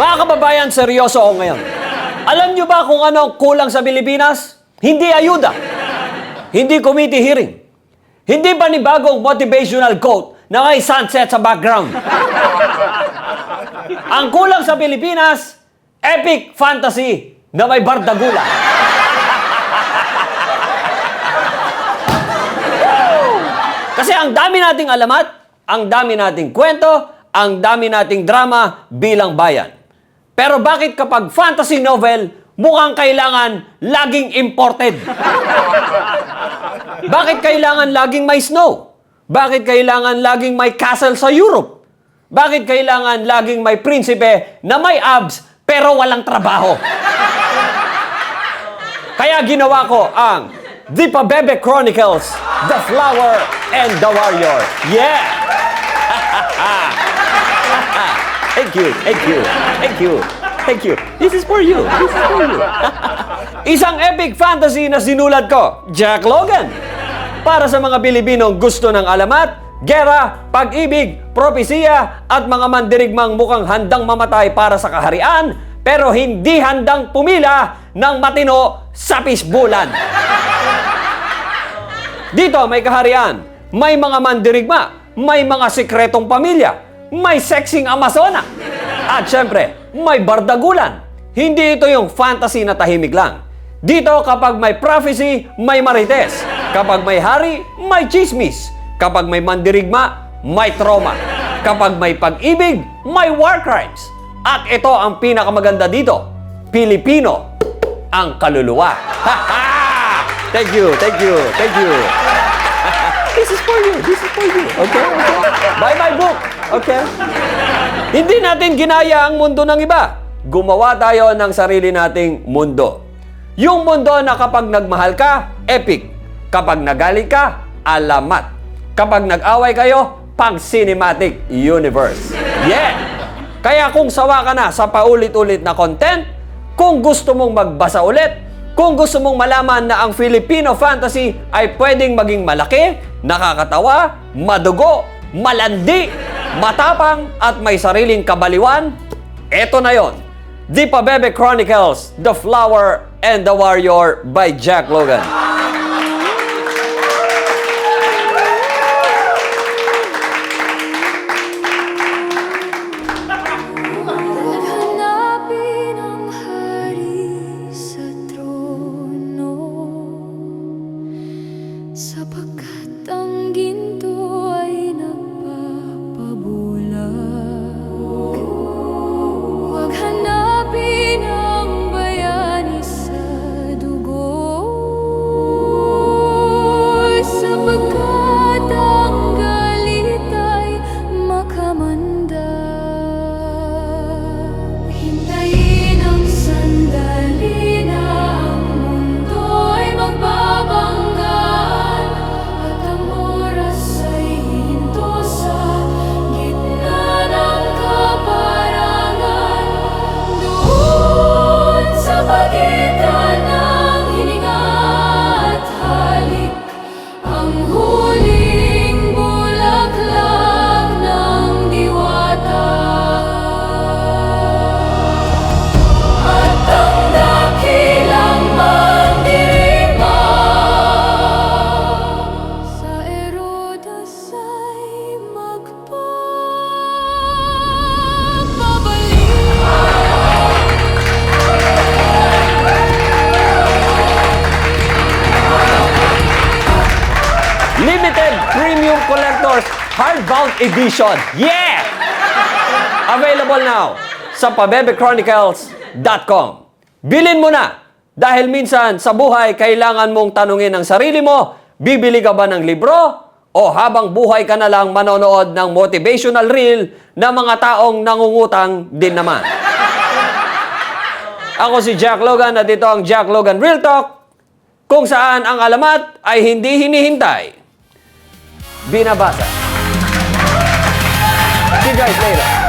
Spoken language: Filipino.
Mga kababayan, seryoso ako ngayon. Alam nyo ba kung ano ang kulang sa Pilipinas? Hindi ayuda. Hindi committee hearing. Hindi panibagong motivational quote na may sunset sa background. Ang kulang sa Pilipinas, epic fantasy na may bardagula. Kasi ang dami nating alamat, ang dami nating kwento, ang dami nating drama bilang bayan. Pero bakit kapag fantasy novel, mukhang kailangan laging imported? Bakit kailangan laging may snow? Bakit kailangan laging may castle sa Europe? Bakit kailangan laging may prinsipe na may abs pero walang trabaho? Kaya ginawa ko ang The Pabebe Chronicles, The Flower and the Warrior. Yeah! Thank you, thank you, thank you, thank you. This is for you, this is for you. Isang epic fantasy na sinulat ko, Jack Logan. Para sa mga Pilipinong gusto ng alamat, gera, pag-ibig, propesiya, at mga mandirigmang mukhang handang mamatay para sa kaharian, pero hindi handang pumila ng matino sa pisbulan. Dito may kaharian, may mga mandirigma, may mga sikretong pamilya, may sexing Amazona, at syempre, may bardagulan. Hindi ito yung fantasy na tahimik lang. Dito kapag may prophecy, may marites. Kapag may hari, may chismis. Kapag may mandirigma, may trauma. Kapag may pag-ibig, may war crimes. At ito ang pinakamaganda dito, Pilipino ang kaluluwa. Thank you, thank you, thank you. This is for you, this is for you. Okay? Buy my book. Okay? Hindi natin ginaya ang mundo ng iba. Gumawa tayo ng sarili nating mundo. Yung mundo na kapag nagmahal ka, epic. Kapag nagalit ka, alamat. Kapag nag-away kayo, pang-cinematic universe. Yeah! Kaya kung sawa ka na sa paulit-ulit na content, kung gusto mong magbasa ulit, kung gusto mong malaman na ang Filipino fantasy ay pwedeng maging malaki, nakakatawa, madugo, malandi, matapang, at may sariling kabaliwan, eto na yon. The Pabebe Chronicles, The Flower and the Warrior by Jack Logan. Hanapin ang hari sa trono, sapagkat ang ginto ay nagpapabulag. Huwag hanapin ang bayani sa dugo, sapagkat ang galit ay makamanda. Hintayin ang sandali na ang mundo'y magbabanggaan, at ang oras ay hinto sa gitna ng kaparangan. Doon sa pagitan ng hininga at halik, ang huling bulaklak ng diwata. At ang dakilang mandirigma sa Erodas ay Limited Premium Collectors Hardbound Edition. Yeah! Available now sa pabebechronicles.com. Bilin mo na! Dahil minsan sa buhay, kailangan mong tanungin ang sarili mo, bibili ka ba ng libro? O habang buhay ka na lang manonood ng motivational reel na mga taong nangungutang din naman? Ako si Jack Logan at ito ang Jack Logan Real Talk, kung saan ang alamat ay hindi hinihintay, binabasa. See you guys later.